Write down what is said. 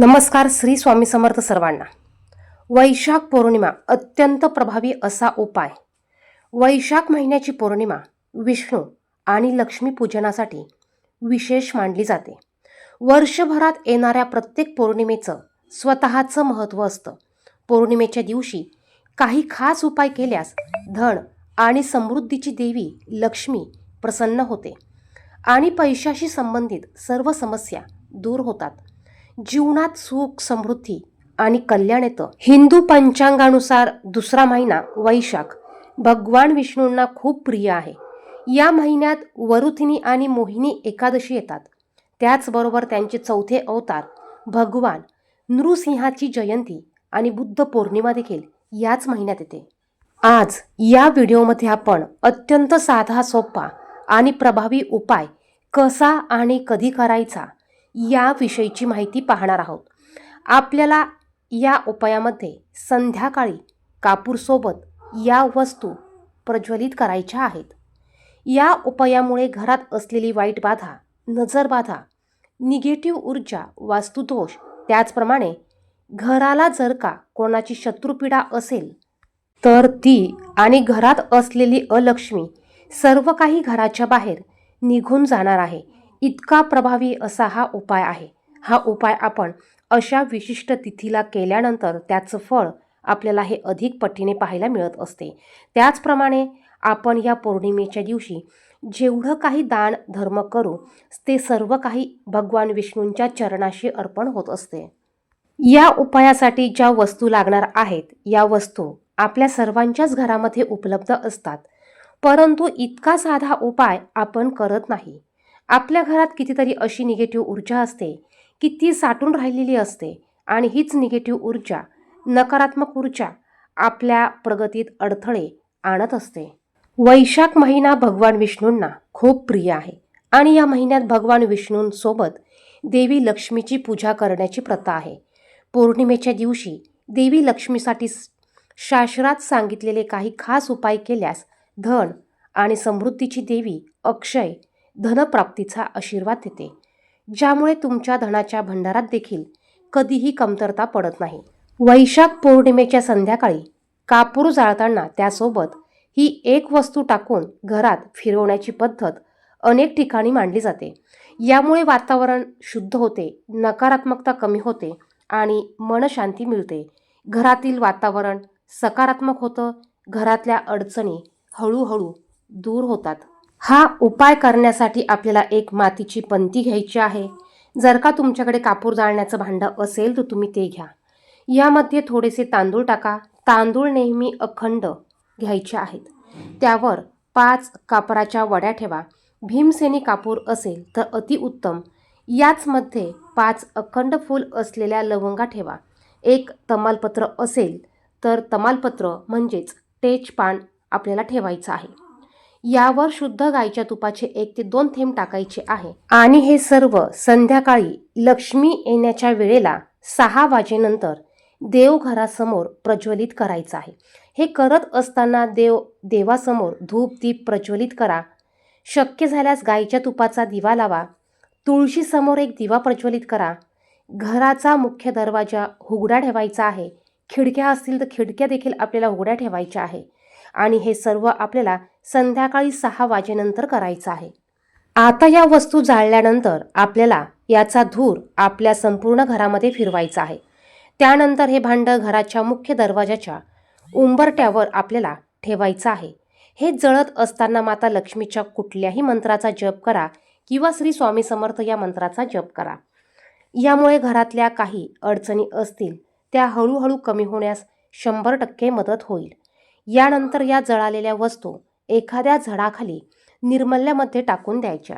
नमस्कार. श्री स्वामी समर्थ सर्वांना. वैशाख पौर्णिमा अत्यंत प्रभावी असा उपाय. वैशाख महिन्याची पौर्णिमा विष्णू आणि लक्ष्मी पूजनासाठी विशेष मानली जाते. वर्षभरात येणाऱ्या प्रत्येक पौर्णिमेचं स्वतःचं महत्त्व असतं. पौर्णिमेच्या दिवशी काही खास उपाय केल्यास धन आणि समृद्धीची देवी लक्ष्मी प्रसन्न होते आणि पैशाशी संबंधित सर्व समस्या दूर होतात. जीवनात सुख, समृद्धी आणि कल्याण येतं. हिंदू पंचांगानुसार दुसरा महिना वैशाख भगवान विष्णूंना खूप प्रिय आहे. या महिन्यात वरुथिनी आणि मोहिनी एकादशी येतात. त्याचबरोबर त्यांचे चौथे अवतार भगवान नृसिंहाची जयंती आणि बुद्ध पौर्णिमा देखील याच महिन्यात येते. आज या व्हिडिओमध्ये आपण अत्यंत साधा, सोपा आणि प्रभावी उपाय कसा आणि कधी करायचा याविषयीची माहिती पाहणार आहोत. आपल्याला या उपायामध्ये संध्याकाळी कापूरसोबत या वस्तू प्रज्वलित करायच्या आहेत. या उपायामुळे घरात असलेली वाईट बाधा, नजरबाधा, निगेटिव्ह ऊर्जा, वास्तुदोष, त्याचप्रमाणे घराला जर का कोणाची शत्रुपीडा असेल तर ती आणि घरात असलेली अलक्ष्मी सर्व काही घराच्या बाहेर निघून जाणार आहे. इतका प्रभावी असा हा उपाय आहे. हा उपाय आपण अशा विशिष्ट तिथीला केल्यानंतर त्याचं फळ आपल्याला हे अधिक पटीने पाहायला मिळत असते. त्याचप्रमाणे आपण या पौर्णिमेच्या दिवशी जेवढं काही दान धर्म करू ते सर्व काही भगवान विष्णूंच्या चरणाशी अर्पण होत असते. या उपायासाठी ज्या वस्तू लागणार आहेत या वस्तू आपल्या सर्वांच्याच घरामध्ये उपलब्ध असतात. परंतु इतका साधा उपाय आपण करत नाही. आपल्या घरात कितीतरी अशी निगेटिव्ह ऊर्जा असते की ती साठून राहिलेली असते आणि हीच निगेटिव्ह ऊर्जा, नकारात्मक ऊर्जा आपल्या प्रगतीत अडथळे आणत असते. वैशाख महिना भगवान विष्णूंना खूप प्रिय आहे आणि या महिन्यात भगवान विष्णूंसोबत देवी लक्ष्मीची पूजा करण्याची प्रथा आहे. पौर्णिमेच्या दिवशी देवी लक्ष्मीसाठी शास्त्रात सांगितलेले काही खास उपाय केल्यास धन आणि समृद्धीची देवी अक्षय धनप्राप्तीचा आशीर्वाद देते, ज्यामुळे तुमच्या धनाच्या भंडारात देखील कधीही कमतरता पडत नाही. वैशाख पौर्णिमेच्या संध्याकाळी कापूर जाळताना त्यासोबत ही एक वस्तू टाकून घरात फिरवण्याची पद्धत अनेक ठिकाणी मांडली जाते. यामुळे वातावरण शुद्ध होते, नकारात्मकता कमी होते आणि मनशांती मिळते. घरातील वातावरण सकारात्मक होतं. घरातल्या अडचणी हळूहळू दूर होतात. हा उपाय करण्यासाठी आपल्याला एक मातीची पंती घ्यायची आहे. जर का तुमच्याकडे कापूर जाळण्याचं भांडं असेल तर तुम्ही ते घ्या. यामध्ये थोडेसे तांदूळ टाका. तांदूळ नेहमी अखंड घ्यायचे आहेत. त्यावर 5 कापराच्या वड्या ठेवा. भीमसेनी कापूर असेल तर अतिउत्तम. याचमध्ये 5 अखंड फूल असलेल्या लवंगा ठेवा. एक तमालपत्र असेल तर तमालपत्र म्हणजेच तेजपान आपल्याला ठेवायचं आहे. यावर शुद्ध गाईच्या तुपाचे 1 ते 2 थेंब टाकायचे आहे आणि हे सर्व संध्याकाळी लक्ष्मी येण्याच्या वेळेला 6 वाजेनंतर देवघरासमोर प्रज्वलित करायचं आहे. हे करत असताना देवासमोर धूप दीप प्रज्वलित करा. शक्य झाल्यास गाईच्या तुपाचा दिवा लावा. तुळशीसमोर एक दिवा प्रज्वलित करा. घराचा मुख्य दरवाजा उघडा ठेवायचा आहे. खिडक्या असतील तर खिडक्या देखील आपल्याला उघड्या ठेवायच्या आहे आणि हे सर्व आपल्याला संध्याकाळी 6 वाजेनंतर करायचं आहे. आता या वस्तू जाळल्यानंतर आपल्याला याचा धूर आपल्या संपूर्ण घरामध्ये फिरवायचा आहे. त्यानंतर हे भांडं घराच्या मुख्य दरवाजाच्या उंबरट्यावर आपल्याला ठेवायचं आहे. हे जळत असताना माता लक्ष्मीच्या कुठल्याही मंत्राचा जप करा किंवा श्री स्वामी समर्थ या मंत्राचा जप करा. यामुळे घरातल्या काही अडचणी असतील त्या हळूहळू कमी होण्यास 100% मदत होईल. यानंतर या जळालेल्या वस्तू एखाद्या झाडाखाली निर्मल्यामध्ये टाकून द्यायच्या.